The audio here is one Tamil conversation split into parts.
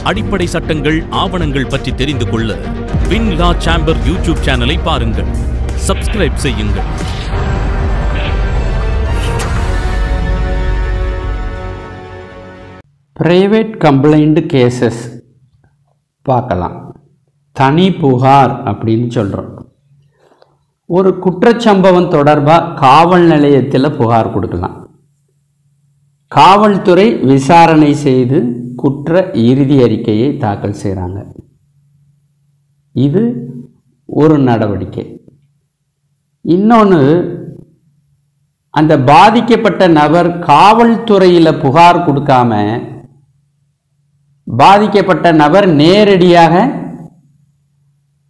அடிப்படை சட்டங்கள், ஆவணங்கள் பற்றி தெரிந்து கொள்ள வின் லா சேம்பர் யூடியூப் சேனலை பாருங்கள். சப்ஸ்கிரைப் செய்யுங்கள். பிரைவேட் கம்ப்ளைண்ட் கேசஸ் பார்க்கலாம். தனி புகார் அப்படின்னு சொல்கிறோம். ஒரு குற்றச்சம்பவம் தொடர்பாக காவல் நிலையத்தில் புகார் கொடுக்கலாம். காவல்துறை விசாரணை செய்து குற்ற இறுதி அறிக்கையை தாக்கல் செய்கிறாங்க. இது ஒரு நடவடிக்கை. இன்னொன்று, அந்த பாதிக்கப்பட்ட நபர் காவல்துறையில் புகார் கொடுக்காம பாதிக்கப்பட்ட நபர் நேரடியாக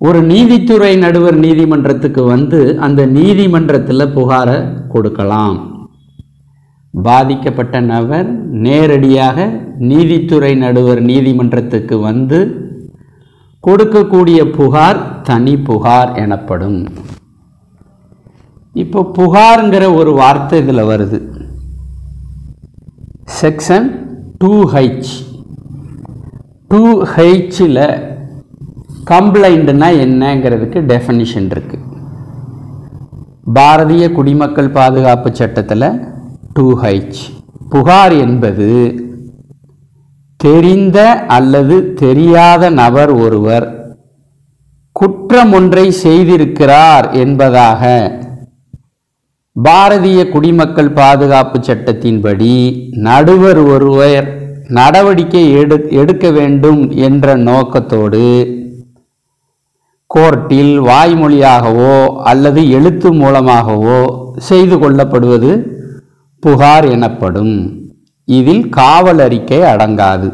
ஒரு நீதித்துறை நடுவர் நீதிமன்றத்துக்கு வந்து அந்த நீதிமன்றத்தில் புகாரை கொடுக்கலாம். பாதிக்கப்பட்ட நபர் நேரடியாக நீதித்துறை நடுவர் நீதிமன்றத்துக்கு வந்து கொடுக்கக்கூடிய புகார் தனி புகார் எனப்படும். இப்போ புகாருங்கிற ஒரு வார்த்தை இதில் வருது. செக்ஷன் 2H 2Hல கம்ப்ளைண்ட்னா என்னங்கிறதுக்கு டெஃபினிஷன் இருக்கு. பாரதிய குடிமக்கள் பாதுகாப்பு சட்டத்தில் 2H புகார் என்பது தெரிந்த அல்லது தெரியாத நபர் ஒருவர் குற்றம் ஒன்றை செய்திருக்கிறார் என்பதாக பாரதிய குடிமக்கள் பாதுகாப்பு சட்டத்தின்படி நடுவர் ஒருவர் நடவடிக்கை எடுக்க வேண்டும் என்ற நோக்கத்தோடு கோர்ட்டில் வாய்மொழியாகவோ அல்லது எழுத்து மூலமாகவோ செய்து கொள்ளப்படுவது புகார் எனப்படும். இதில் காவல் அறிக்கை அடங்காது.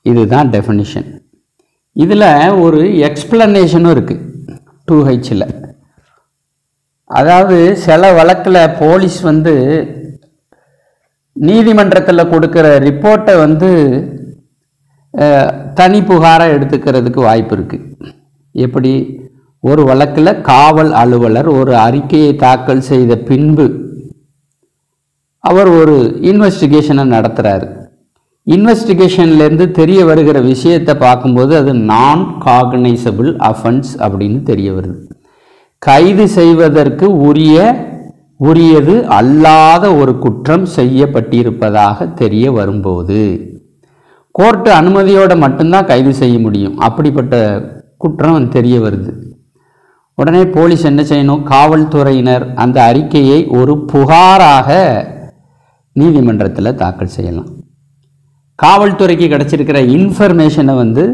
இதுதான் டெஃபினிஷன். இதில் ஒரு எக்ஸ்பிளனேஷனும் இருக்குது 2Hல. அதாவது சில வழக்கில் போலீஸ் வந்து நீதிமன்றத்தில் கொடுக்குற ரிப்போர்ட்டை வந்து தனி புகாராக எடுத்துக்கிறதுக்கு வாய்ப்பு இருக்குது. எப்படி? ஒரு வழக்கில் காவல் அலுவலர் ஒரு அறிக்கையை தாக்கல் செய்த பின்பு அவர் ஒரு இன்வெஸ்டிகேஷனை நடத்துகிறார். இன்வெஸ்டிகேஷன்லேருந்து தெரிய வருகிற விஷயத்தை பார்க்கும்போது அது நான் காக்னைசபிள் அஃபென்ஸ் அப்படின்னு தெரிய வருது. கைது செய்வதற்கு உரியது அல்லாத ஒரு குற்றம் செய்யப்பட்டிருப்பதாக தெரிய வரும்போது கோர்ட்டு அனுமதியோடு மட்டும்தான் கைது செய்ய முடியும். அப்படிப்பட்ட குற்றம் தெரிய வருது. உடனே போலீஸ் என்ன செய்யணும்? காவல்துறையினர் அந்த அறிக்கையை ஒரு புகாராக நீதிமன்றத்தில் தாக்கல் செய்யலாம். காவல்துறைக்கு கிடைச்சிருக்கிற இன்ஃபர்மேஷனை வந்து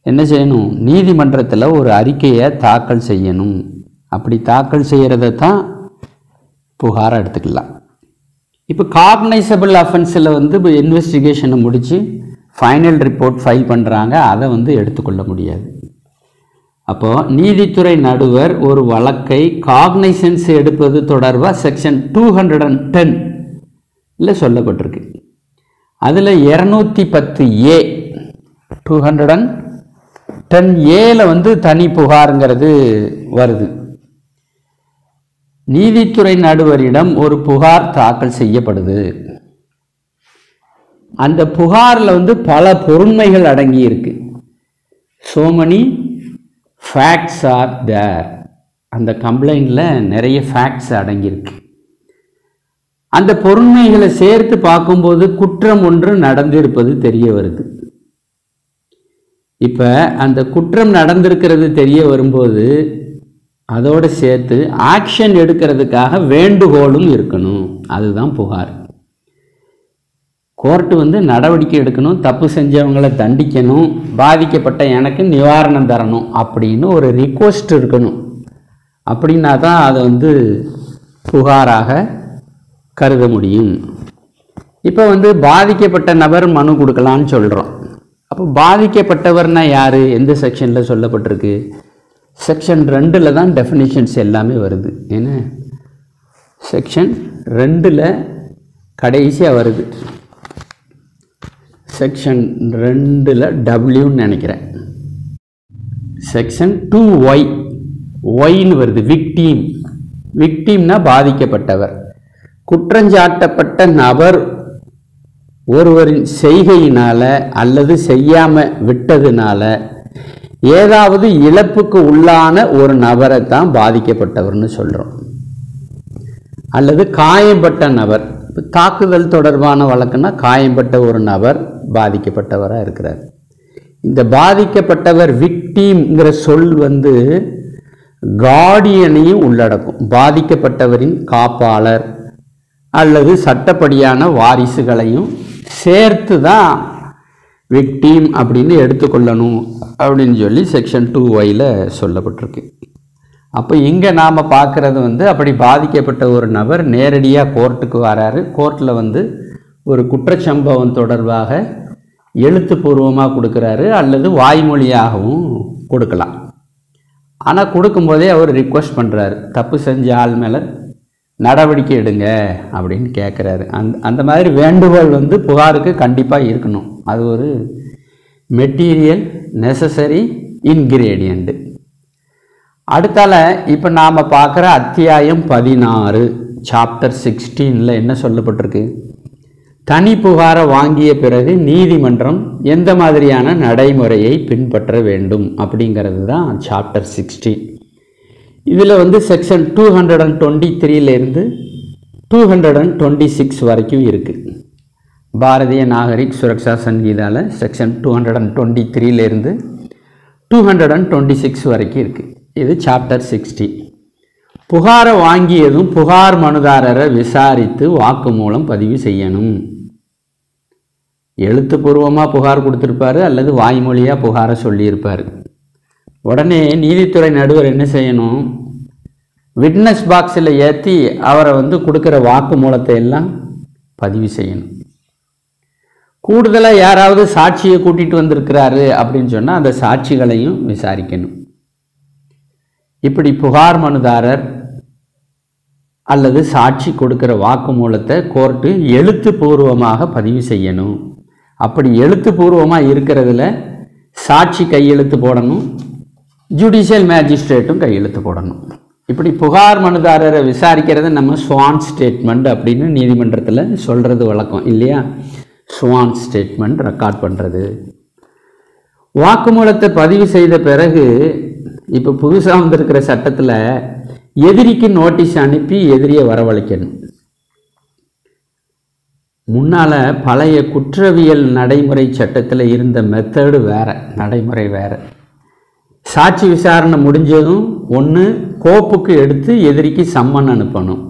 என்ன செய்யணும்? நீதிமன்றத்தில் ஒரு அறிக்கையை தாக்கல் செய்யணும். அப்படி தாக்கல் செய்கிறத தான் புகாராக எடுத்துக்கலாம். இப்போ காக்னைசபிள் அஃபென்ஸில் வந்து இப்போ இன்வெஸ்டிகேஷனை முடித்து ஃபைனல் ரிப்போர்ட் ஃபைல் பண்ணுறாங்க. அதை வந்து எடுத்துக்கொள்ள முடியாது. அப்போது நீதித்துறை நடுவர் ஒரு வழக்கை காக்னைசன்ஸ் எடுப்பது தொடர்பாக செக்ஷன் 210 சொல்லப்பட்டிருக்கு. அதில் 210A 210Aல வந்து தனி புகாருங்கிறது வருது. நீதித்துறை நடுவரிடம் ஒரு புகார் தாக்கல் செய்யப்படுது. அந்த புகாரில் வந்து பல பொருண்மைகள் அடங்கி இருக்கு. so many facts are there. அந்த கம்ப்ளைண்ட்ல நிறைய ஃபேக்ட்ஸ் அடங்கியிருக்கு. அந்த பொருண்மைகளை சேர்த்து பார்க்கும்போது குற்றம் ஒன்று நடந்திருப்பது தெரிய வருது. இப்போ அந்த குற்றம் நடந்திருக்கிறது தெரிய வரும்போது அதோடு சேர்த்து ஆக்ஷன் எடுக்கிறதுக்காக வேண்டுகோளும் இருக்கணும். அதுதான் புகார். கோர்ட்டு வந்து நடவடிக்கை எடுக்கணும், தப்பு செஞ்சவங்களை தண்டிக்கணும், பாதிக்கப்பட்ட எனக்கு நிவாரணம் தரணும் அப்படின்னு ஒரு ரிக்வெஸ்ட் இருக்கணும். அப்படின்னா தான் அதை வந்து புகாராக கருத முடியும். இப்போ வந்து பாதிக்கப்பட்ட நபர் மனு கொடுக்கலான்னு சொல்கிறோம். அப்போ பாதிக்கப்பட்டவர்னா யார்? எந்த செக்ஷனில் சொல்லப்பட்டிருக்கு? செக்ஷன் 2ல் தான் டெஃபினிஷன்ஸ் எல்லாமே வருது. ஏன்னா செக்ஷன் 2ல் கடைசியாக வருது. செக்ஷன் 2ல் டபிள்யூன்னு நினைக்கிறேன். செக்ஷன் 2Y ஒய்ன்னு வருது. விக்டீம்னா பாதிக்கப்பட்டவர். குற்றஞ்சாட்டப்பட்ட நபர் ஒருவரின் செய்கையினால அல்லது செய்யாமல் விட்டதுனால ஏதாவது இழப்புக்கு உள்ளான ஒரு நபரை தான் பாதிக்கப்பட்டவர்னு சொல்கிறோம். அல்லது காயம்பட்ட நபர், தாக்குதல் தொடர்பான வழக்குன்னா காயம்பட்ட ஒரு நபர் பாதிக்கப்பட்டவராக இருக்கிறார். இந்த பாதிக்கப்பட்டவர் விக்டீம்ங்கிற சொல் கார்டியனையும் உள்ளடக்கும். பாதிக்கப்பட்டவரின் காப்பாளர் அல்லது சட்டப்படியான வாரிசுகளையும் சேர்த்து தான் விக்டீம் அப்படின்னு எடுத்துக்கொள்ளணும் அப்படின்னு சொல்லி செக்ஷன் 2(y)ல் சொல்லப்பட்டிருக்கு. அப்போ இங்கே நாம் பார்க்குறது அப்படி பாதிக்கப்பட்ட ஒரு நபர் நேரடியாக கோர்ட்டுக்கு வராரு. கோர்ட்டில் ஒரு குற்றச்சம்பவம் தொடர்பாக எழுத்துப்பூர்வமாக கொடுக்குறாரு அல்லது வாய்மொழியாகவும் கொடுக்கலாம். ஆனால் கொடுக்கும்போதே அவர் ரிக்வெஸ்ட் பண்ணுறாரு, தப்பு செஞ்ச ஆள் மேலே நடவடிக்கை எடுங்க அப்படின்னு கேட்குறாரு. அந்த மாதிரி வேண்டுகோள் புகாருக்கு கண்டிப்பாக இருக்கணும். அது ஒரு மெட்டீரியல் நெசசரி இன்கிரீடியண்ட். அடுத்தால இப்போ நாம் பார்க்குற அத்தியாயம் 16 சாப்டர் 16ல் என்ன சொல்லப்பட்டிருக்கு? தனி புகாரை வாங்கிய பிறகு நீதிமன்றம் எந்த மாதிரியான நடைமுறையை பின்பற்ற வேண்டும் அப்படிங்கிறது தான் சாப்டர் 16. இதில் செக்ஷன் 223லேருந்து 226 வரைக்கும் இருக்குது. பாரதிய நாகரிக் சுரக்ஷா சங்கீதாவில் செக்ஷன் 223லேருந்து 226 வரைக்கும் இருக்குது. இது சாப்டர் 16. புகாரை வாங்கியதும் புகார் மனுதாரரை விசாரித்து வாக்குமூலம் பதிவு செய்யணும். எழுத்துப்பூர்வமாக புகார் கொடுத்துருப்பாரு அல்லது வாய்மொழியாக புகாரை சொல்லியிருப்பார். உடனே நீதித்துறை நடுவர் என்ன செய்யணும்? விட்னஸ் பாக்ஸில் ஏற்றி அவரை கொடுக்குற வாக்குமூலத்தை எல்லாம் பதிவு செய்யணும். கூடுதலாக யாராவது சாட்சியை கூட்டிகிட்டு வந்திருக்கிறாரு அப்படின்னு சொன்னால் அந்த சாட்சிகளையும் விசாரிக்கணும். இப்படி புகார் மனுதாரர் அல்லது சாட்சி கொடுக்கிற வாக்குமூலத்தை கோர்ட்டு எழுத்துப்பூர்வமாக பதிவு செய்யணும். அப்படி எழுத்துப்பூர்வமாக இருக்கிறதுல சாட்சி கையெழுத்து போடணும், ஜுடிஷியல் மேஜிஸ்ட்ரேட்டும் கையெழுத்து போடணும். இப்படி புகார் மனுதாரரை விசாரிக்கிறத நம்ம ஸ்வான் ஸ்டேட்மெண்ட் அப்படின்னு நீதிமன்றத்தில் சொல்கிறது வழக்கம் இல்லையா? ஸ்வான் ஸ்டேட்மெண்ட் ரெக்கார்ட் பண்ணுறது. வாக்குமூலத்தை பதிவு செய்த பிறகு இப்போ புதுசாக வந்திருக்கிற சட்டத்தில் எதிரிக்கு நோட்டீஸ் அனுப்பி எதிரியை வரவழைக்கணும். முன்னால் பழைய குற்றவியல் நடைமுறை சட்டத்தில் இருந்த மெத்தடு வேறு, நடைமுறை வேறு. சாட்சி விசாரணை முடிஞ்சதும் ஒன்று கோப்புக்கு எடுத்து எதிரிக்கு சம்மன் அனுப்பணும்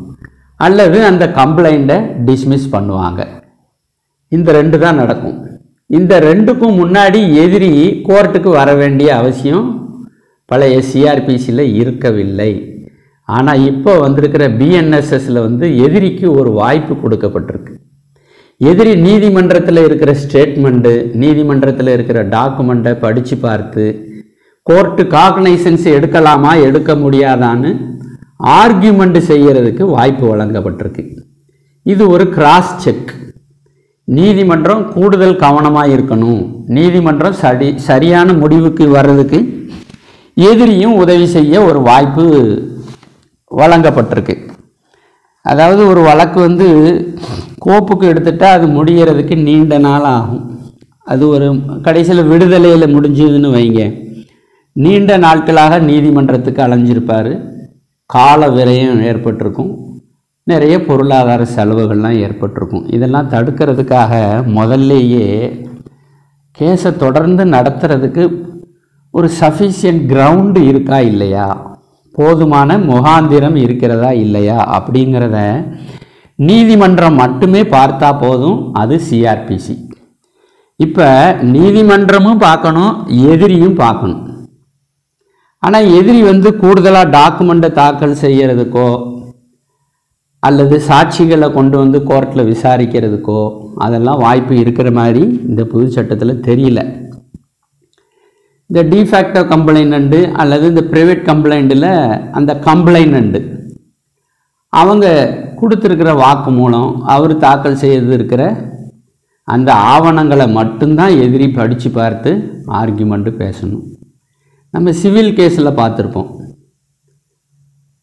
அல்லது அந்த கம்ப்ளைண்ட்டை டிஸ்மிஸ் பண்ணுவாங்க. இந்த ரெண்டு தான் நடக்கும். இந்த ரெண்டுக்கும் முன்னாடி எதிரி கோர்ட்டுக்கு வர வேண்டிய அவசியம் பழைய சிஆர்பிசியில் இருக்கவில்லை. ஆனால் இப்போ வந்திருக்கிற பிஎன்எஸ்எஸில் எதிரிக்கு ஒரு வாய்ப்பு கொடுக்கப்பட்டிருக்கு. எதிரி நீதிமன்றத்தில் இருக்கிற ஸ்டேட்மெண்ட்டு, நீதிமன்றத்தில் இருக்கிற டாக்குமெண்ட்டை படித்து பார்த்து கோர்ட்டு காக்னைசன்ஸ் எடுக்கலாமா எடுக்க முடியாதான்னு ஆர்கியூமெண்ட் செய்கிறதுக்கு வாய்ப்பு வழங்கப்பட்டிருக்கு. இது ஒரு கிராஸ் செக். நீதிமன்றம் கூடுதல் கவனமாக இருக்கணும். நீதிமன்றம் சரியான முடிவுக்கு வர்றதுக்கு எதிரியும் உதவி செய்ய ஒரு வாய்ப்பு வழங்கப்பட்டிருக்கு. அதாவது ஒரு வழக்கு கோப்புக்கு எடுத்துட்டால் அது முடிகிறதுக்கு நீண்ட நாள் ஆகும். அது ஒரு கடைசியில் விடுதலையில் முடிஞ்சதுன்னு வைங்க, நீண்ட நாட்களாக நீதிமன்றத்துக்கு அலைஞ்சிருப்பார், கால விரயம் ஏற்பட்டிருக்கும், நிறைய பொருளாதார செலவுகள்லாம் ஏற்பட்டிருக்கும். இதெல்லாம் தடுக்கிறதுக்காக முதல்லையே கேஸை தொடர்ந்து நடத்துறதுக்கு ஒரு சஃபிஷியன்ட் கிரவுண்டு இருக்கா இல்லையா, போதுமான முகாந்திரம் இருக்கிறதா இல்லையா அப்படிங்கிறத நீதிமன்றம் மட்டுமே பார்த்தா போதும். அது சிஆர்பிசி. இப்போ நீதிமன்றமும் பார்க்கணும், எதிரியும் பார்க்கணும். ஆனால் எதிரி கூடுதலாக டாக்குமெண்ட்டை தாக்கல் செய்கிறதுக்கோ அல்லது சாட்சிகளை கொண்டு கோர்ட்டில் விசாரிக்கிறதுக்கோ அதெல்லாம் வாய்ப்பு இருக்கிற மாதிரி இந்த புது சட்டத்தில் தெரியல. இந்த டிஃபேக்டோ கம்ப்ளைனண்ட்டு அல்லது இந்த ப்ரைவேட் கம்ப்ளைண்ட்டில் அந்த கம்ப்ளைனண்ட்டு அவங்க கொடுத்துருக்கிற வாக்கு மூலம் அவர் தாக்கல் செய்து இருக்கிற அந்த ஆவணங்களை மட்டும்தான் எதிரி படித்து பார்த்து ஆர்கியூமெண்ட்டு பேசணும். நம்ம சிவில் கேஸில் பார்த்துருப்போம்,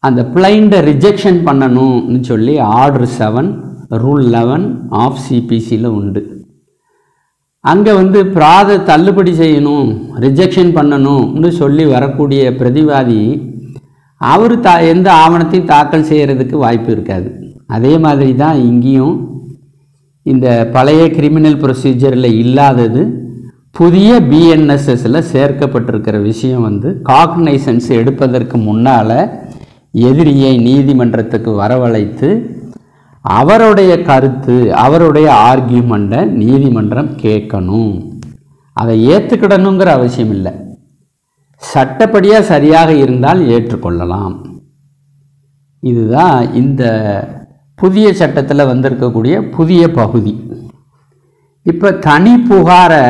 அந்த பிளைண்டை ரிஜெக்ஷன் பண்ணணும்னு சொல்லி ஆர்டர் 7 ரூல் 11 ஆஃப் சிபிசியில் உண்டு. அங்கே வந்து தள்ளுபடி செய்யணும், ரிஜெக்ஷன் பண்ணணும்னு சொல்லி வரக்கூடிய பிரதிவாதி அவர் எந்த ஆவணத்தையும் தாக்கல் செய்கிறதுக்கு வாய்ப்பு இருக்காது. அதே மாதிரி தான் இங்கேயும் இந்த பழைய கிரிமினல் ப்ரொசீஜரில் இல்லாதது புதிய பிஎன்எஸ்எஸில் சேர்க்கப்பட்டிருக்கிற விஷயம் வந்து காக்னைசன்ஸ் எடுப்பதற்கு முன்னால் எதிரியை நீதிமன்றத்துக்கு வரவழைத்து அவருடைய கருத்து, அவருடைய ஆர்கியூமெண்ட்டை நீதிமன்றம் கேட்கணும். அதை ஏற்றுக்கிடணுங்கிற அவசியம் இல்லை. சட்டப்படியாக சரியாக இருந்தால் ஏற்றுக்கொள்ளலாம். இதுதான் இந்த புதிய சட்டத்தில் வந்திருக்கக்கூடிய புதிய பகுதி. இப்போ தனி புகாரை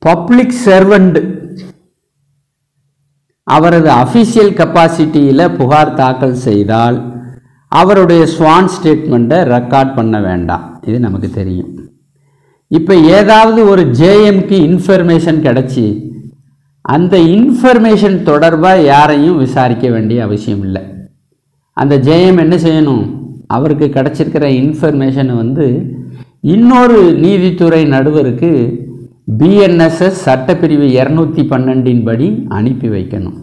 பப்ளிக் சர்வெண்ட் அவரது அஃபிஷியல் கெப்பாசிட்டியில் புகார் தாக்கல் செய்தால் அவருடைய ஸ்வான் ஸ்டேட்மெண்ட்டை ரெக்கார்ட் பண்ண வேண்டாம். இது நமக்கு தெரியும். இப்போ ஏதாவது ஒரு ஜேஎம்க்கு இன்ஃபர்மேஷன் கிடச்சி அந்த இன்ஃபர்மேஷன் தொடர்பாக யாரையும் விசாரிக்க வேண்டிய அவசியம் இல்லை. அந்த ஜேஎம் என்ன செய்யணும்? அவருக்கு கிடச்சிருக்கிற இன்ஃபர்மேஷனை வந்து இன்னொரு நீதித்துறை நடுவருக்கு பிஎன்எஸ்எஸ் சட்டப்பிரிவு 212 படி அனுப்பி வைக்கணும்.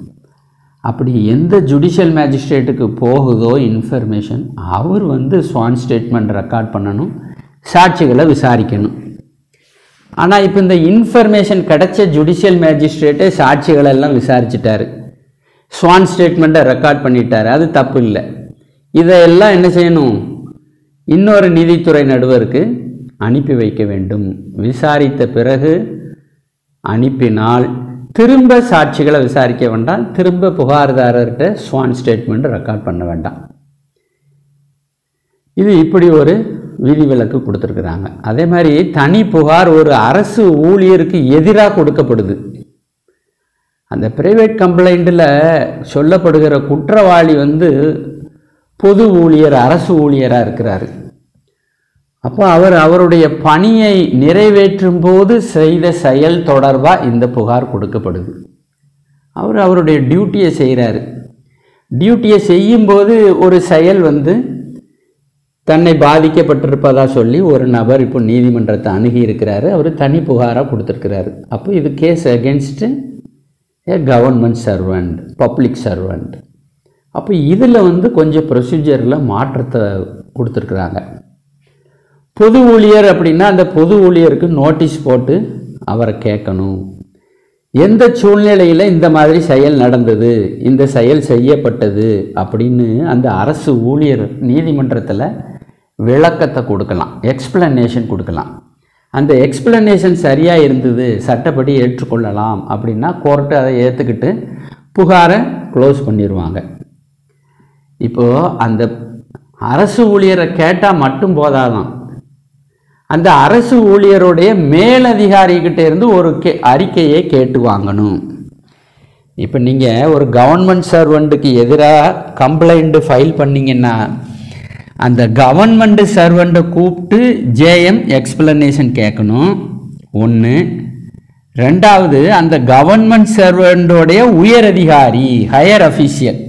அப்படி எந்த ஜுடிஷியல் மேஜிஸ்ட்ரேட்டுக்கு போகுதோ இன்ஃபர்மேஷன், அவர் வந்து ஸ்வான் ஸ்டேட்மெண்ட் ரெக்கார்ட் பண்ணணும், சாட்சிகளை விசாரிக்கணும். ஆனால் இப்போ இந்த இன்ஃபர்மேஷன் கிடைச்ச ஜுடிஷியல் மேஜிஸ்ட்ரேட்டே சாட்சிகளெல்லாம் விசாரிச்சிட்டாரு, ஸ்வான் ஸ்டேட்மெண்ட்டை ரெக்கார்ட் பண்ணிட்டார், அது தப்பு இல்லை. இதையெல்லாம் என்ன செய்யணும்? இன்னொரு நீதித்துறை நடுவருக்கு அனுப்பி வைக்க வேண்டும். விசாரித்த பிறகு அனுப்பினால் திரும்ப சாட்சிகளை விசாரிக்க வேண்டாம், திரும்ப புகார்தாரர்கிட்ட ஸ்வான் ஸ்டேட்மெண்ட் ரெக்கார்ட் பண்ண வேண்டாம். இது இப்படி ஒரு விதிவிலக்கு கொடுத்துருக்குறாங்க. அதே மாதிரி தனி புகார் ஒரு அரசு ஊழியருக்கு எதிராக கொடுக்கப்படுது. அந்த பிரைவேட் கம்ப்ளைண்ட்டில் சொல்லப்படுகிற குற்றவாளி வந்து பொது ஊழியர், அரசு ஊழியராக இருக்கிறாரு. அப்போ அவருடைய பணியை நிறைவேற்றும் போது செய்த செயல் தொடர்பாக இந்த புகார் கொடுக்கப்படுது. அவருடைய டியூட்டியை செய்கிறாரு. டியூட்டியை செய்யும்போது ஒரு செயல் வந்து தன்னை பாதிக்கப்பட்டிருப்பதாக சொல்லி ஒரு நபர் இப்போ நீதிமன்றத்தை அணுகி இருக்கிறாரு. அவர் தனி புகாராக கொடுத்துருக்கிறாரு. அப்போ இது கேஸ் அகென்ஸ்ட்டு ஏ கவர்மெண்ட் சர்வெண்ட், பப்ளிக் சர்வெண்ட். அப்போ இதில் வந்து கொஞ்சம் ப்ரொசீஜரில் மாற்றத்தை கொடுத்துருக்குறாங்க. பொது ஊழியர் அப்படின்னா அந்த பொது ஊழியருக்கு நோட்டீஸ் போட்டு அவரை கேட்கணும். எந்த சூழ்நிலையில் இந்த மாதிரி செயல் நடந்தது, இந்த செயல் செய்யப்பட்டது அப்படின்னு அந்த அரசு ஊழியர் நீதிமன்றத்தில் விளக்கத்தை கொடுக்கலாம், எக்ஸ்பிளனேஷன் கொடுக்கலாம். அந்த எக்ஸ்பிளனேஷன் சரியாக இருந்தது, சட்டப்படி ஏற்றுக்கொள்ளலாம் அப்படின்னா கோர்ட்டு அதை ஏற்றுக்கிட்டு புகாரை க்ளோஸ் பண்ணிடுவாங்க. இப்போது அந்த அரசு ஊழியரை கேட்டால் மட்டும் போதாதான், அந்த அரசு ஊழியருடைய மேலதிகாரிகிட்ட இருந்து ஒரு அறிக்கையை கேட்டு வாங்கணும். இப்போ நீங்கள் ஒரு கவர்மெண்ட் சர்வெண்ட்டுக்கு எதிராக கம்ப்ளைண்ட்டு ஃபைல் பண்ணிங்கன்னா அந்த கவர்மெண்ட் சர்வெண்ட்டை கூப்பிட்டு ஜேஎம் எக்ஸ்பிளனேஷன் கேட்கணும் ஒன்று. ரெண்டாவது, அந்த கவர்மெண்ட் சர்வெண்ட்டோடைய உயர் அதிகாரி, ஹையர் அஃபீஷியல்,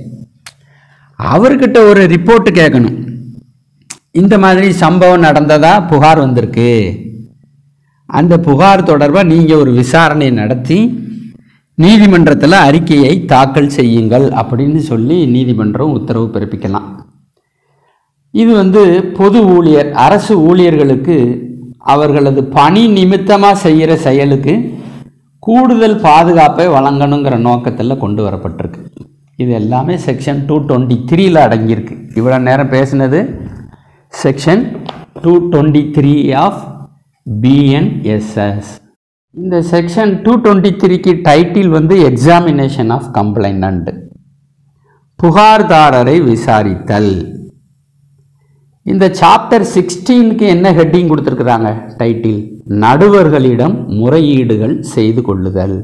அவர்கிட்ட ஒரு ரிப்போர்ட்டு கேட்கணும். இந்த மாதிரி சம்பவம் நடந்ததா புகார் வந்திருக்கு, அந்த புகார் தொடர்பாக நீங்கள் ஒரு விசாரணை நடத்தி நீதிமன்றத்தில் அறிக்கையை தாக்கல் செய்யுங்கள் அப்படின்னு சொல்லி நீதிமன்றம் உத்தரவு பிறப்பிக்கலாம். இது வந்து பொது ஊழியர், அரசு ஊழியர்களுக்கு அவர்களது பணி நிமித்தமாக செய்கிற செயலுக்கு கூடுதல் பாதுகாப்பை வழங்கணுங்கிற நோக்கத்தில் கொண்டு வரப்பட்டிருக்கு. இது எல்லாமே செக்ஷன் 223 அடங்கியிருக்கு. இவ்வளோ நேரம் பேசினது செக்ஷன் 223 ஆஃப் பிஎன்எஸ்எஸ். இந்த செக்ஷன் 223க்கு டைட்டில் வந்து எக்ஸாமினேஷன் ஆஃப் கம்ப்ளைனண்ட், புகார்தாரரை விசாரித்தல். இந்த சாப்டர் 16க்கு என்ன ஹெட்டிங் கொடுத்துருக்குறாங்க? டைட்டில் நடுவர்களிடம் முறையீடுகள் செய்து கொள்ளுதல்,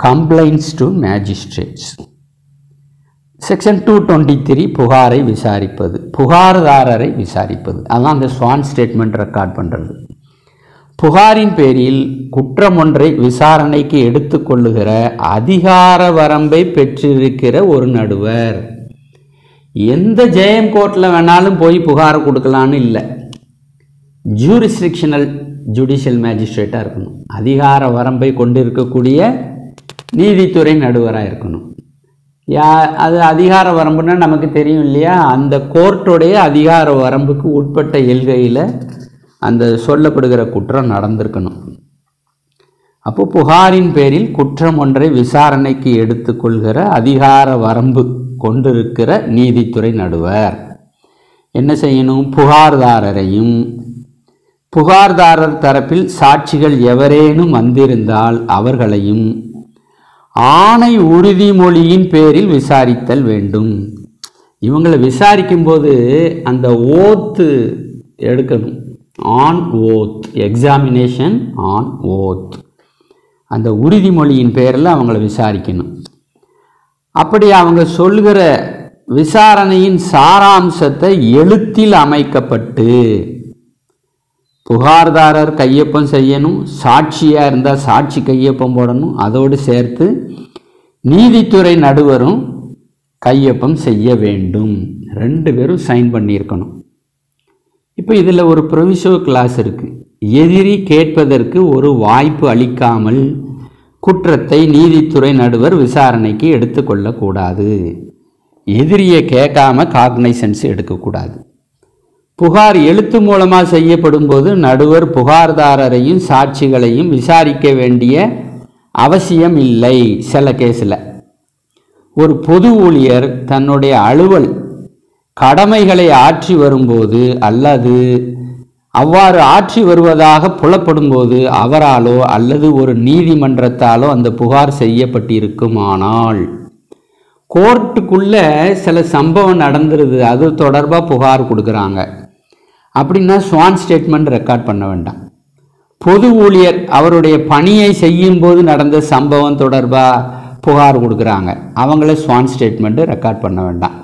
கம்ப்ளைண்ட்ஸ் டு மேஜிஸ்ட்ரேட்ஸ். செக்ஷன் 223 புகாரை விசாரிப்பது, புகார்தாரரை விசாரிப்பது. அதான் அந்த ஸ்வான் ஸ்டேட்மெண்ட் ரெக்கார்ட் பண்ணுறது. புகாரின் பேரில் குற்றம் ஒன்றை விசாரணைக்கு எடுத்துக்கொள்ளுகிற அதிகார வரம்பை பெற்றிருக்கிற ஒரு நடுவர். எந்த ஜேஎம் கோர்ட்டில் வேணாலும் போய் புகாரை கொடுக்கலான்னு இல்லை. ஜூரிஸ்டிக்ஷனல் ஜுடிஷியல் மேஜிஸ்ட்ரேட்டாக இருக்கணும். அதிகார வரம்பை கொண்டு இருக்கக்கூடிய நீதித்துறை நடுவராக இருக்கணும். அது அதிகார வரம்புன்னா நமக்கு தெரியும் இல்லையா? அந்த கோர்ட்டுடைய அதிகார வரம்புக்கு உட்பட்ட எல்கையில் அந்த சொல்லப்படுகிற குற்றம் நடந்திருக்கணும். அப்போ புகாரின் பேரில் குற்றம் ஒன்றை விசாரணைக்கு எடுத்துக்கொள்கிற அதிகார வரம்பு கொண்டிருக்கிற நீதித்துறை நடுவர் என்ன செய்யணும்? புகார்தாரரையும் புகார்தாரர் தரப்பில் சாட்சிகள் எவரேனும் வந்திருந்தால் அவர்களையும் ஆணை உறுதிமொழியின் பேரில் விசாரித்தல் வேண்டும். இவங்களை விசாரிக்கும்போது அந்த ஓத்து எடுக்கணும். On oath, examination on oath, அந்த உறுதிமொழியின் பேரில் அவங்கள விசாரிக்கணும். அப்படி அவங்க சொல்கிற விசாரணையின் சாராம்சத்தை எழுத்தில் அமைக்கப்பட்டு புகார்தாரர் கையொப்பம் செய்யணும். சாட்சியாக இருந்தால் சாட்சி கையொப்பம் போடணும். அதோடு சேர்த்து நீதித்துறை நடுவரும் கையொப்பம் செய்ய வேண்டும். 2 பேரும் சைன் பண்ணியிருக்கணும். இப்போ இதில் ஒரு ப்ரொவிஷோ கிளாஸ் இருக்குது. எதிரி கேட்பதற்கு ஒரு வாய்ப்பு அளிக்காமல் குற்றத்தை நீதித்துறை நடுவர் விசாரணைக்கு எடுத்துக்கொள்ளக்கூடாது. எதிரியை கேட்காம காக்னைசன்ஸ் எடுக்கக்கூடாது. புகார் எழுத்து மூலமாக செய்யப்படும் போது நடுவர் புகார்தாரரையும் சாட்சிகளையும் விசாரிக்க வேண்டிய அவசியம் இல்லை. சில கேஸில் ஒரு பொது ஊழியர் தன்னுடைய அலுவல் கடமைகளை ஆற்றி வரும்போது அல்லது அவ்வாறு ஆற்றி வருவதாக புலப்படும் போது அவராலோ அல்லது ஒரு நீதிமன்றத்தாலோ அந்த புகார் செய்யப்பட்டிருக்குமானால் கோர்ட்டுக்குள்ளே சில சம்பவம் நடந்துருது, அது தொடர்பாக புகார் கொடுக்குறாங்க அப்படின்னா ஸ்வான் ஸ்டேட்மெண்ட் ரெக்கார்ட் பண்ண வேண்டாம். பொது ஊழியர் அவருடைய பணியை செய்யும்போது நடந்த சம்பவம் தொடர்பாக புகார் கொடுக்குறாங்க, அவங்கள ஸ்வான் ஸ்டேட்மெண்ட்டு ரெக்கார்ட் பண்ண வேண்டாம்.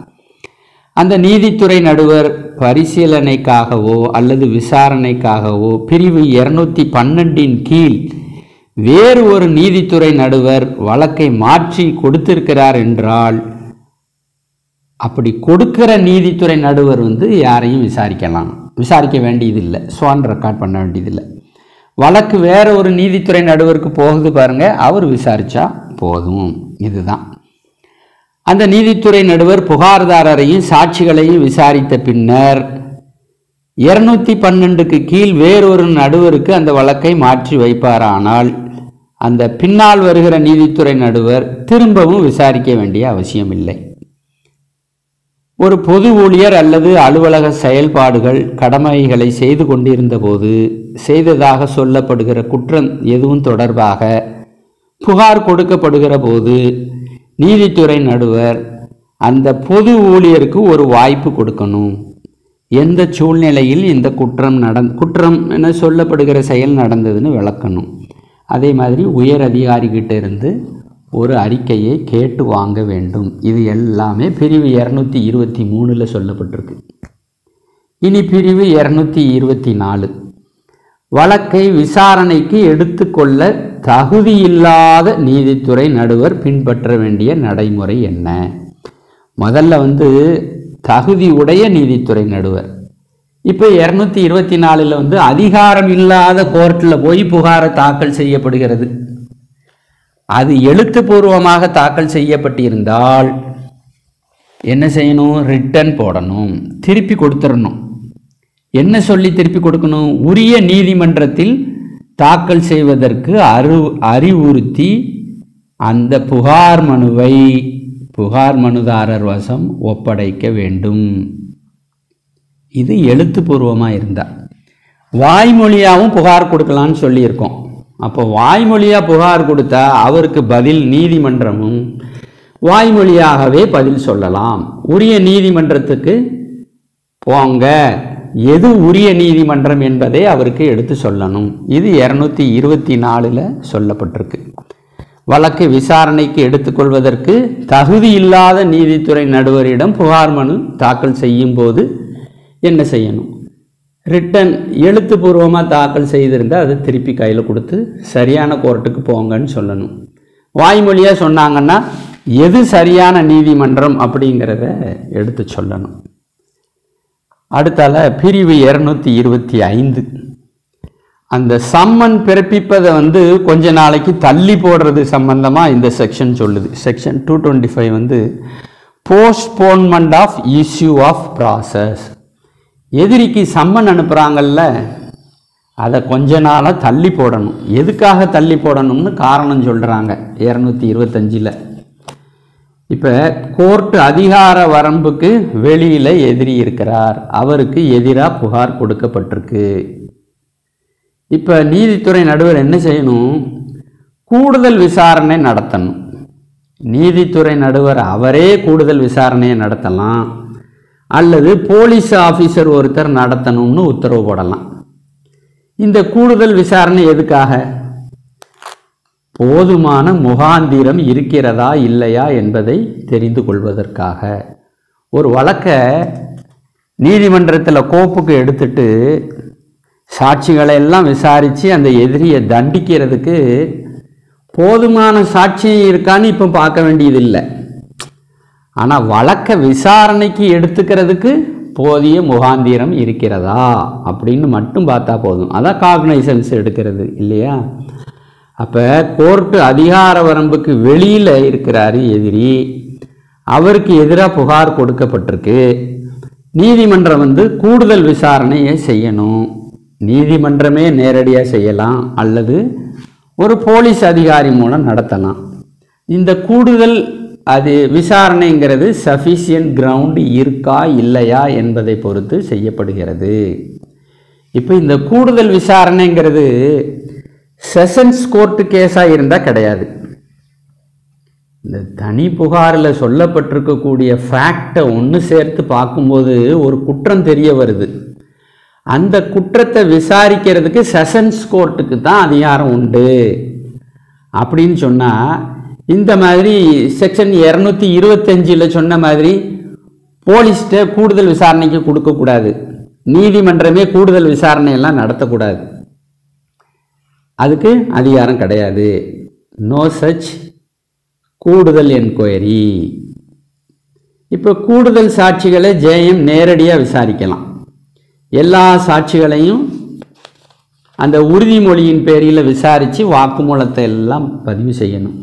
அந்த நீதித்துறை நடுவர் பரிசீலனைக்காகவோ அல்லது விசாரணைக்காகவோ பிரிவு 212 கீழ் வேறு ஒரு நீதித்துறை நடுவர் வழக்கை மாற்றி கொடுத்திருக்கிறார் என்றால் அப்படி கொடுக்கிற நீதித்துறை நடுவர் யாரையும் விசாரிக்க வேண்டியதில்லை, ஸ்வான் ரெக்கார்ட் பண்ண வேண்டியதில்லை. வழக்கு வேற ஒரு நீதித்துறை நடுவருக்கு போகுது பாருங்க, அவர் விசாரிச்சா போதும். இதுதான் அந்த நீதித்துறை நடுவர் புகார்தாரரையும் சாட்சிகளையும் விசாரித்த பின்னர் 212க்கு கீழ் வேறொரு நடுவருக்கு அந்த வழக்கை மாற்றி வைப்பாரானால் அந்த பின்னால் வருகிற நீதித்துறை நடுவர் திரும்பவும் விசாரிக்க வேண்டிய அவசியம் இல்லை. ஒரு பொது ஊழியர் அல்லது அலுவலக செயல்பாடுகள் கடமைகளை செய்து கொண்டிருந்த போது செய்ததாக சொல்லப்படுகிற குற்றம் எதுவும் தொடர்பாக புகார் கொடுக்கப்படுகிற போது நீதித்துறை நடுவர் அந்த பொது ஊழியருக்கு ஒரு வாய்ப்பு கொடுக்கணும். எந்த சூழ்நிலையில் இந்த குற்றம் என சொல்லப்படுகிற செயல் நடந்ததுன்னு விளக்கணும். அதே மாதிரி உயர் அதிகாரிகிட்ட இருந்து ஒரு அறிக்கையை கேட்டு வாங்க வேண்டும். இது எல்லாமே பிரிவு 223 சொல்லப்பட்டிருக்கு. இனி பிரிவு 224 வழக்கை விசாரணைக்கு எடுத்துக்கொள்ள தகுதியில்லாத நீதித்துறை நடுவர் பின்பற்ற வேண்டிய நடைமுறை என்ன? முதல்ல தகுதி உடைய நீதித்துறை நடுவர். இப்போ 224 அதிகாரம் இல்லாத கோர்ட்டில் போய் புகாரை தாக்கல் செய்யப்படுகிறது. அது எழுத்துப்பூர்வமாக தாக்கல் செய்யப்பட்டிருந்தால் என்ன செய்யணும்? ரிட்டன் போடணும், திருப்பி கொடுத்துடணும். என்ன சொல்லி திருப்பி கொடுக்கணும்? உரிய நீதிமன்றத்தில் தாக்கல் செய்வதற்கு அறிவுறுத்தி அந்த புகார் மனுவை புகார் மனுதாரர் வசம் ஒப்படைக்க வேண்டும். இது எழுத்துப்பூர்வமாக இருந்தால். வாய்மொழியாகவும் புகார் கொடுக்கலான்னு சொல்லியிருக்கோம். அப்போ வாய்மொழியாக புகார் கொடுத்தா அவருக்கு பதில் நீதிமன்றமும் வாய்மொழியாகவே பதில் சொல்லலாம். உரிய நீதிமன்றத்துக்கு போங்க, எது உரிய நீதிமன்றம் என்பதை அவருக்கு எடுத்து சொல்லணும். இது 224 சொல்லப்பட்டிருக்கு. வழக்கு விசாரணைக்கு எடுத்துக்கொள்வதற்கு தகுதி இல்லாத நீதித்துறை நடுவரிடம் புகார் மனு தாக்கல் செய்யும் போது என்ன செய்யணும்? ரிட்டன் எழுத்துப்பூர்வமாக தாக்கல் செய்திருந்தால் அதை திருப்பி கையில் கொடுத்து சரியான கோர்ட்டுக்கு போங்கன்னு சொல்லணும். வாய்மொழியாக சொன்னாங்கன்னா எது சரியான நீதிமன்றம் அப்படிங்கிறத எடுத்து சொல்லணும். அடுத்தால பிரிவு 225 அந்த சம்மன் பிறப்பிப்பதை வந்து கொஞ்ச நாளைக்கு தள்ளி போடுறது சம்பந்தமாக இந்த செக்ஷன் சொல்லுது. செக்ஷன் 225 வந்து postponement of issue of process. எதிரிக்கு சம்மன் அனுப்புகிறாங்கல்ல, அதை கொஞ்ச நாளாக தள்ளி போடணும். எதுக்காக தள்ளி போடணும்னு காரணம் சொல்கிறாங்க 225. இப்போ கோர்ட்டு அதிகார வரம்புக்கு வெளியில் எதிரி இருக்கிறார், அவருக்கு எதிராக புகார் கொடுக்கப்பட்டிருக்கு. இப்போ நீதித்துறை நடுவர் என்ன செய்யணும்? கூடுதல் விசாரணை நடத்தணும். நீதித்துறை நடுவர் அவரே கூடுதல் விசாரணையை நடத்தலாம், அல்லது போலீஸ் ஆஃபீஸர் ஒருத்தர் நடத்தணும்னு உத்தரவு போடலாம். இந்த கூடுதல் விசாரணை எதுக்காக? போதுமான முகாந்திரம் இருக்கிறதா இல்லையா என்பதை தெரிந்து கொள்வதற்காக. ஒரு வழக்கை நீதிமன்றத்தில் கோப்புக்கு எடுத்துட்டு சாட்சிகளை எல்லாம் விசாரித்து அந்த எதிரியை தண்டிக்கிறதுக்கு போதுமான சாட்சி இருக்கான்னு இப்போ பார்க்க வேண்டியதில்லை. ஆனால் வழக்கை விசாரணைக்கு எடுத்துக்கிறதுக்கு போதிய முகாந்திரம் இருக்கிறதா அப்படின்னு மட்டும் பார்த்தா போதும். அதான் காக்னைசன்ஸ் எடுக்கிறது இல்லையா? அப்போ கோர்ட்டு அதிகார வரம்புக்கு வெளியில் இருக்கிறாரு எதிரி, அவருக்கு எதிராக புகார் கொடுக்கப்பட்டிருக்கு. நீதிமன்றம் வந்து கூடுதல் விசாரணையை செய்யணும். நீதிமன்றமே நேரடியாக செய்யலாம், அல்லது ஒரு போலீஸ் அதிகாரி மூலம் நடத்தலாம். இந்த கூடுதல் விசாரணைங்கிறது சஃபிஷியன்ட் கிரவுண்ட் இருக்கா இல்லையா என்பதை பொறுத்து செய்யப்படுகிறது. இப்போ இந்த கூடுதல் விசாரணைங்கிறது செஷன்ஸ் கோர்ட்டு கேஸாக இருந்தால் கிடையாது. இந்த தனி புகாரில் சொல்லப்பட்டிருக்கக்கூடிய ஃபேக்டை ஒன்று சேர்த்து பார்க்கும்போது ஒரு குற்றம் தெரிய வருது. அந்த குற்றத்தை விசாரிக்கிறதுக்கு செஷன்ஸ் கோர்ட்டுக்கு தான் அதிகாரம் உண்டு அப்படின்னு சொன்னால், இந்த மாதிரி செக்ஷன் 225 சொன்ன மாதிரி போலீஸ்கிட்ட கூடுதல் விசாரணைக்கு கொடுக்கக்கூடாது, நீதிமன்றமே கூடுதல் விசாரணையெல்லாம் நடத்தக்கூடாது, அதுக்கு அதிகாரம் கிடையாது. நோ சச் கூடுதல் என்கொயரி. இப்போ கூடுதல் சாட்சிகளை ஜேஎம் நேரடியாக விசாரிக்கலாம். எல்லா சாட்சிகளையும் அந்த உறுதிமொழியின் பேரில் விசாரித்து வாக்குமூலத்தை எல்லாம் பதிவு செய்யணும்.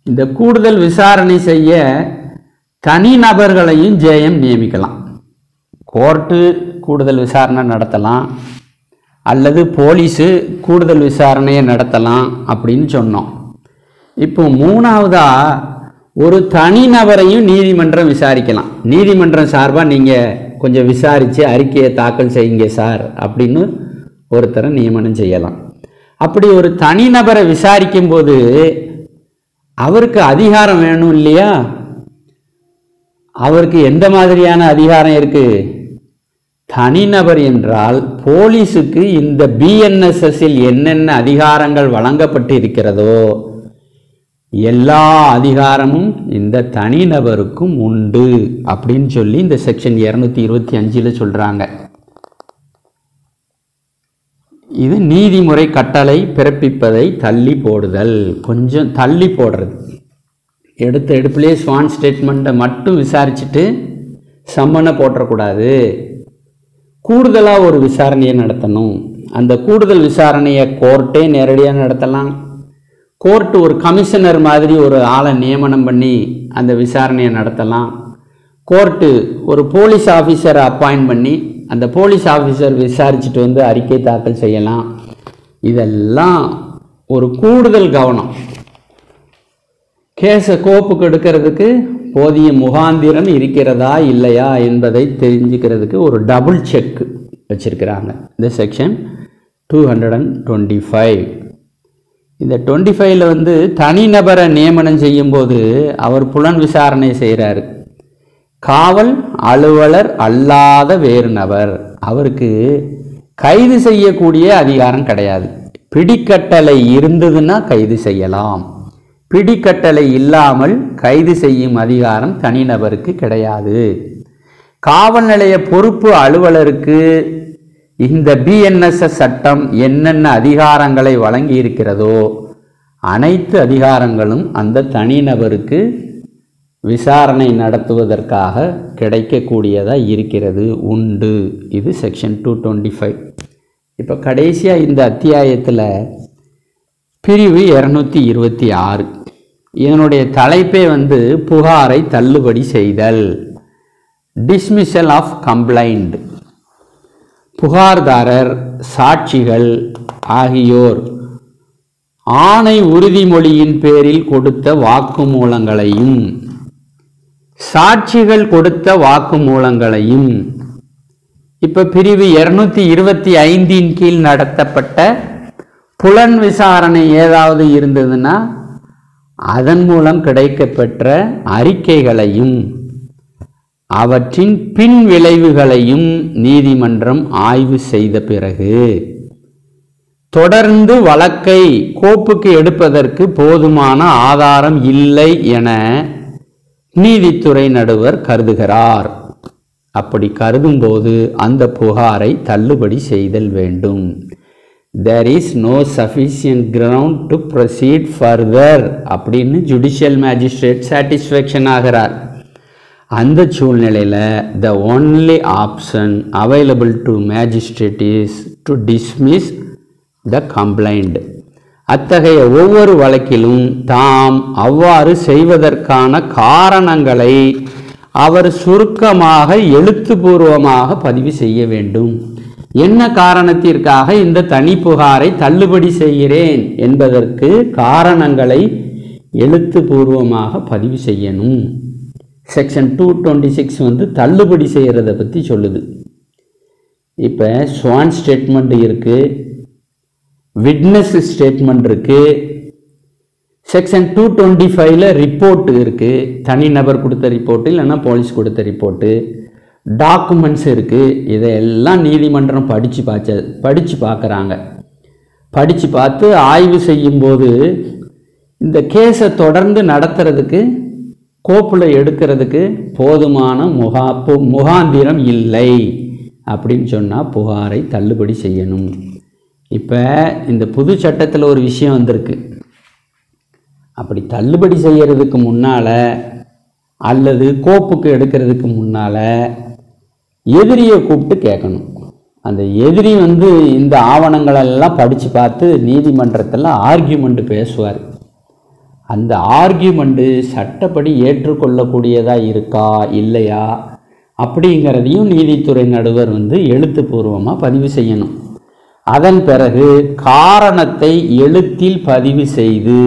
இந்த கூடுதல் விசாரணை செய்ய தனிநபர்களையும் ஜேஎம் நியமிக்கலாம். கோர்ட்டு கூடுதல் விசாரணை நடத்தலாம், அல்லது போலீஸு கூடுதல் விசாரணையை நடத்தலாம் அப்படின்னு சொன்னோம். இப்போ மூணாவதாக ஒரு தனிநபரையும் நீதிமன்றம் விசாரிக்கலாம். நீதிமன்றம் சார்பாக நீங்கள் கொஞ்சம் விசாரித்து அறிக்கையை தாக்கல் செய்யுங்க சார் அப்படின்னு ஒருத்தரை நியமனம் செய்யலாம். அப்படி ஒரு தனிநபரை விசாரிக்கும்போது அவருக்கு அதிகாரம் வேணும் இல்லையா? அவருக்கு எந்த மாதிரியான அதிகாரம் இருக்குது? தனிநபர் என்றால் போலீஸுக்கு இந்த பிஎன்எஸ்எஸ்ஸில் என்னென்ன அதிகாரங்கள் வழங்கப்பட்டு இருக்கிறதோ எல்லா அதிகாரமும் இந்த தனிநபருக்கும் உண்டு அப்படின்னு சொல்லி இந்த செக்ஷன் 225 சொல்கிறாங்க. இது நீதிமுறை கட்டளை பிறப்பிப்பதை தள்ளி போடுதல். கொஞ்சம் தள்ளி போடுறது. எடுப்பிலே ஸ்வான் ஸ்டேட்மெண்ட்டை மட்டும் விசாரிச்சுட்டு சம்மனை போட்டக்கூடாது. கூடுதலாக ஒரு விசாரணையை நடத்தணும். அந்த கூடுதல் விசாரணையை கோர்ட்டே நேரடியாக நடத்தலாம். கோர்ட்டு ஒரு கமிஷனர் மாதிரி ஒரு ஆளை நியமனம் பண்ணி அந்த விசாரணையை நடத்தலாம். கோர்ட்டு ஒரு போலீஸ் ஆஃபீஸரை அப்பாயிண்ட் பண்ணி அந்த போலீஸ் ஆஃபீஸர் விசாரிச்சுட்டு வந்து அறிக்கை தாக்கல் செய்யலாம். இதெல்லாம் ஒரு கூடுதல் கவனம். கேஸை கோப்புக்கு எடுக்கிறதுக்கு போதிய முகாந்திரம் இருக்கிறதா இல்லையா என்பதை தெரிஞ்சுக்கிறதுக்கு ஒரு டபுள் செக் வச்சுருக்கிறாங்க இந்த செக்ஷன் 225. இந்த 25 வந்து தனிநபரை நியமனம் செய்யும்போது அவர் புலன் விசாரணை செய்கிறாரு. காவல் அலுவலர் அல்லாத வேறு நபர், அவருக்கு கைது செய்யக்கூடிய அதிகாரம் கிடையாது. பிடிக்கட்டளை இருந்ததுன்னா கைது செய்யலாம், பிடிக்கட்டளை இல்லாமல் கைது செய்யும் அதிகாரம் தனிநபருக்கு கிடையாது. காவல் நிலைய பொறுப்பு அலுவலருக்கு இந்த பிஎன்எஸ்எஸ் சட்டம் என்னென்ன அதிகாரங்களை வழங்கி இருக்கிறதோ அனைத்து அதிகாரங்களும் அந்த தனிநபருக்கு விசாரணை நடத்துவதற்காக கிடைக்கக்கூடியதாக இருக்கிறது, உண்டு. இது செக்ஷன் 225. இப்போ கடைசியாக இந்த அத்தியாயத்தில் பிரிவு 226 இதனுடைய தலைப்பே வந்து புகாரை தள்ளுபடி செய்தல், டிஸ்மிஷல் ஆஃப் கம்ப்ளைண்ட். புகார்தாரர், சாட்சிகள் ஆகியோர் ஆணை உறுதிமொழியின் பேரில் கொடுத்த வாக்குமூலங்களையும் சாட்சிகள் கொடுத்த வாக்குமூலங்களையும் இப்போ பிரிவு 225 கீழ் நடத்தப்பட்ட புலன் விசாரணை ஏதாவது இருந்ததுன்னா அதன் மூலம் கிடைக்கப்பெற்ற அறிக்கைகளையும் அவற்றின் பின் விளைவுகளையும் நீதிமன்றம் ஆய்வு செய்த பிறகு தொடர்ந்து வழக்கை கோப்புக்கு எடுப்பதற்கு போதுமான ஆதாரம் இல்லை என நீதித்துறை நடுவர் கருதுகிறார். அப்படி கருதும்போது அந்த புகாரை தள்ளுபடி செய்தல் வேண்டும். There is no sufficient ground to proceed further அப்படின்னு ஜுடிஷியல் மேஜிஸ்ட்ரேட் சாட்டிஸ்ஃபேக்ஷன் ஆகிறார். அந்த சூழ்நிலையில் the only option available to magistrate is to dismiss the complaint. அத்தகைய ஒவ்வொரு வழக்கிலும் தாம் அவ்வாறு செய்வதற்கான காரணங்களை அவர் சுருக்கமாக எழுத்துப்பூர்வமாக பதிவு செய்ய வேண்டும். என்ன காரணத்திற்காக இந்த தனி புகாரை தள்ளுபடி செய்கிறேன் என்பதற்கு காரணங்களை எழுத்துப்பூர்வமாக பதிவு செய்யணும். செக்ஷன் 226 வந்து தள்ளுபடி செய்கிறத பற்றி சொல்லுது. இப்போ ஸ்வான் ஸ்டேட்மெண்ட் இருக்குது, விட்னஸ் ஸ்டேட்மெண்ட் இருக்குது, செக்ஷன் 225 ரிப்போர்ட் இருக்குது, தனிநபர் கொடுத்த ரிப்போர்ட்டு இல்லைன்னா போலீஸ் கொடுத்த ரிப்போர்ட்டு, டாக்குமெண்ட்ஸ் இருக்குது. இதையெல்லாம் நீதிமன்றம் படித்து பார்க்குறாங்க. படித்து பார்த்து ஆய்வு செய்யும்போது இந்த கேஸை தொடர்ந்து நடத்துறதுக்கு கோப்பில் எடுக்கிறதுக்கு போதுமான முகாந்திரம் இல்லை அப்படின்னு சொன்னால் புகாரை தள்ளுபடி செய்யணும். இப்போ இந்த புது சட்டத்தில் ஒரு விஷயம் வந்திருக்கு. அப்படி தள்ளுபடி செய்கிறதுக்கு முன்னால் அல்லது கோப்புக்கு எடுக்கிறதுக்கு முன்னால் எதிரியை கூப்பிட்டு கேட்கணும். அந்த எதிரி வந்து இந்த ஆவணங்களெல்லாம் படித்து பார்த்து நீதிமன்றத்தில் ஆர்கியூமெண்ட் பேசுவார். அந்த ஆர்கியூமெண்ட்டு சட்டப்படி ஏற்றுக்கொள்ளக்கூடியதாக இருக்கா இல்லையா அப்படிங்கிறதையும் நீதித்துறை நடுவர் வந்து எழுத்துப்பூர்வமாக பதிவு செய்யணும். அதன் பிறகு காரணத்தை எழுத்தில் பதிவு செய்து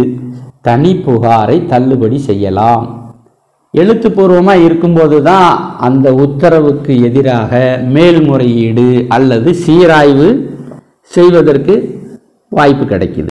தனி புகாரை தள்ளுபடி செய்யலாம். எழுத்துப்பூர்வமாக இருக்கும்போது தான் அந்த உத்தரவுக்கு எதிராக மேல்முறையீடு அல்லது சீராய்வு செய்வதற்கு வாய்ப்பு கிடைக்குது.